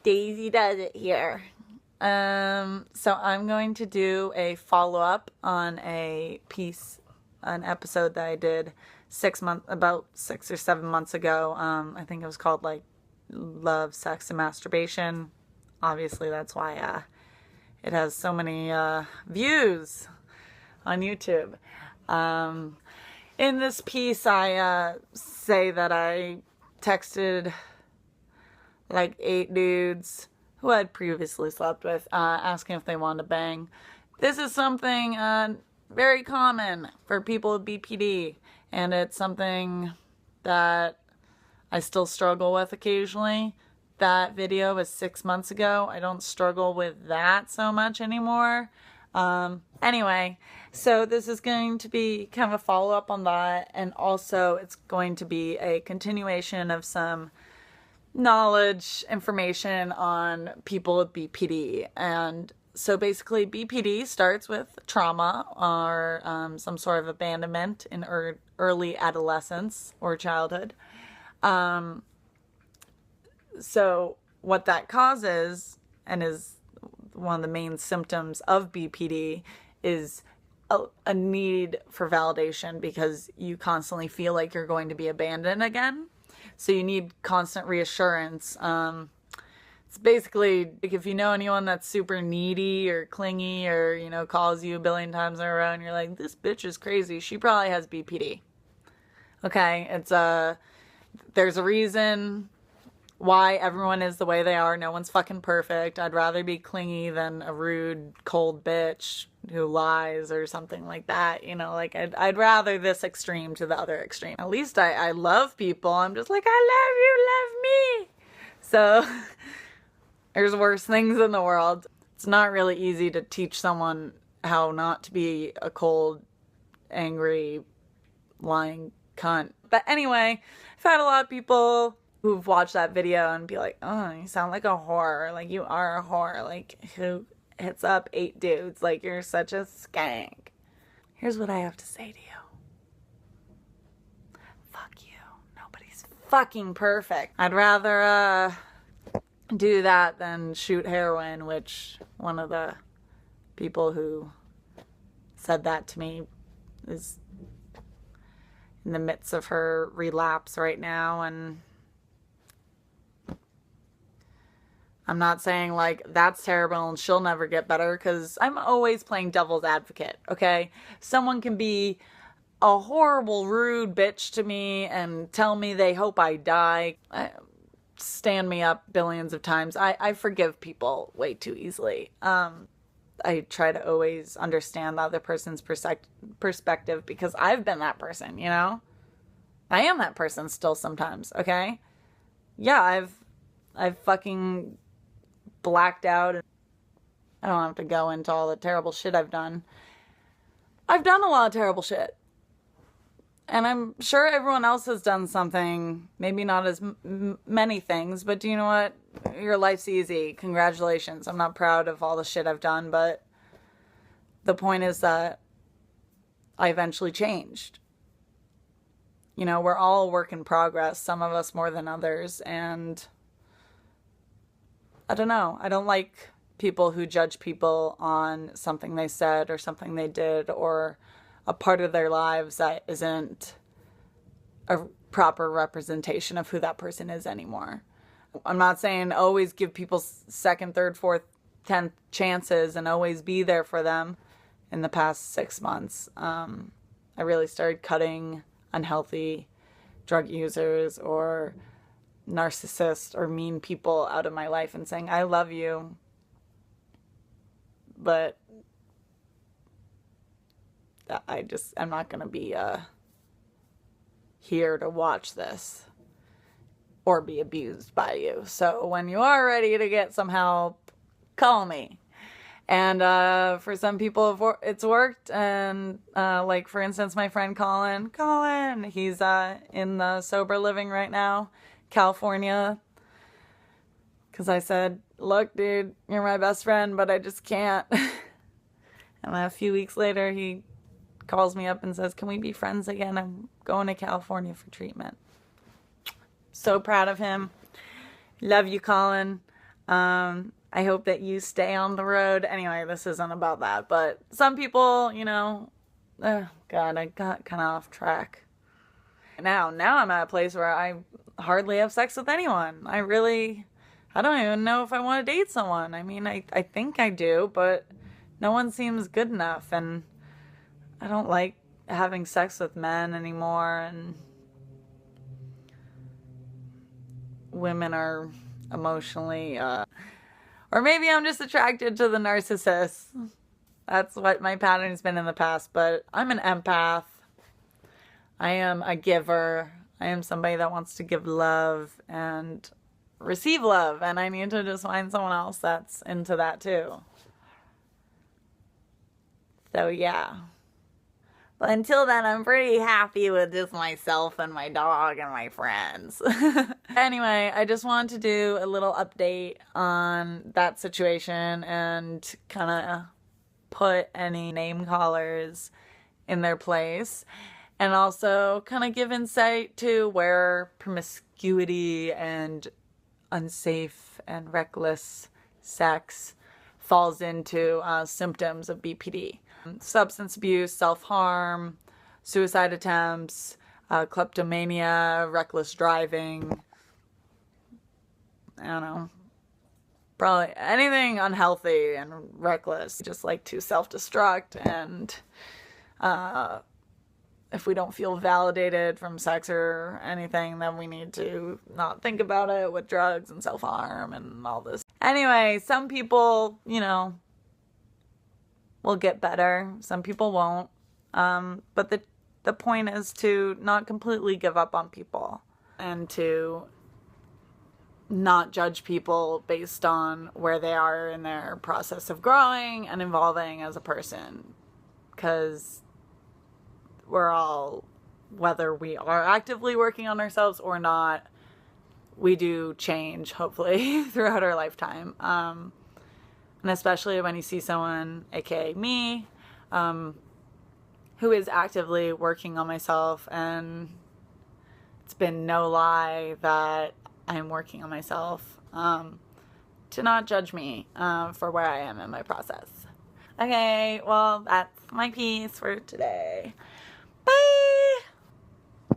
Daisy does it here. So I'm going to do a follow-up on an episode that I did about 6 or 7 months ago. I think it was called like Love, Sex, and Masturbation. Obviously, that's why it has so many views on YouTube. In this piece, I say that I texted like 8 dudes who I'd previously slept with, asking if they wanted to bang. This is something very common for people with BPD, and it's something that I still struggle with occasionally. That video was 6 months ago. I don't struggle with that so much anymore. Anyway, so this is going to be kind of a follow-up on that, and also it's going to be a continuation of some knowledge, information on people with BPD. And so basically BPD starts with trauma or some sort of abandonment in early adolescence or childhood. So what that causes, and is one of the main symptoms of BPD, is a need for validation, because you constantly feel like you're going to be abandoned again. So you need constant reassurance. It's basically like if you know anyone that's super needy or clingy or, calls you a billion times in a row and you're like, this bitch is crazy, she probably has BPD. Okay, there's a reason why everyone is the way they are. No one's fucking perfect. I'd rather be clingy than a rude, cold bitch who lies or something like that. I'd rather this extreme to the other extreme. At least I love people. I'm just like, I love you, love me. So there's worse things in the world. It's not really easy to teach someone how not to be a cold, angry, lying cunt. But anyway, I've had a lot of people who've watched that video and be like, oh, you sound like a whore. Like, you are a whore. Like, who hits up 8 dudes? Like, you're such a skank. Here's what I have to say to you. Fuck you. Nobody's fucking perfect. I'd rather do that than shoot heroin, which one of the people who said that to me is in the midst of her relapse right now. And I'm not saying like that's terrible and she'll never get better, because I'm always playing devil's advocate, okay? Someone can be a horrible, rude bitch to me and tell me they hope I die. Stand me up billions of times. I forgive people way too easily. I try to always understand the other person's perspective, because I've been that person, I am that person still sometimes, okay? Yeah, I've fucking blacked out. I don't have to go into all the terrible shit I've done. I've done a lot of terrible shit. And I'm sure everyone else has done something, maybe not as many things, but do you know what? Your life's easy. Congratulations. I'm not proud of all the shit I've done, but the point is that I eventually changed. We're all a work in progress, some of us more than others, and I don't know. I don't like people who judge people on something they said or something they did or a part of their lives that isn't a proper representation of who that person is anymore. I'm not saying always give people second, third, fourth, 10th chances and always be there for them. In the past 6 months, I really started cutting unhealthy drug users or narcissists or mean people out of my life and saying, I love you, but I'm not going to be here to watch this or be abused by you. So when you are ready to get some help, call me. And for some people, it's worked. And like, for instance, my friend Colin, he's in the sober living right now, California. Because I said, look, dude, you're my best friend, but I just can't. And a few weeks later, he calls me up and says, can we be friends again? I'm going to California for treatment. So proud of him. Love you, Colin. I hope that you stay on the road. Anyway, this isn't about that, but some people, you know, God, I got kind of off track. Now I'm at a place where I hardly have sex with anyone. I don't even know if I want to date someone. I mean, I think I do, but no one seems good enough, and I don't like having sex with men anymore, and women are emotionally, or maybe I'm just attracted to the narcissist. That's what my pattern's been in the past, but I'm an empath. I am a giver. I am somebody that wants to give love and receive love, and I need to just find someone else that's into that too. So yeah. But until then, I'm pretty happy with just myself and my dog and my friends. Anyway, I just wanted to do a little update on that situation and kind of put any name callers in their place. And also kind of give insight to where promiscuity and unsafe and reckless sex falls into symptoms of BPD. Substance abuse, self-harm, suicide attempts, kleptomania, reckless driving, I don't know, probably anything unhealthy and reckless, just like to self-destruct, and if we don't feel validated from sex or anything, then we need to not think about it with drugs and self-harm and all this. Anyway, some people, you know, will get better. Some people won't. But the point is to not completely give up on people and to not judge people based on where they are in their process of growing and evolving as a person. Because we're all, whether we are actively working on ourselves or not, we do change, hopefully, throughout our lifetime. And especially when you see someone, aka me, who is actively working on myself, and it's been no lie that I'm working on myself, to not judge me for where I am in my process. Okay, well, that's my piece for today. Bye!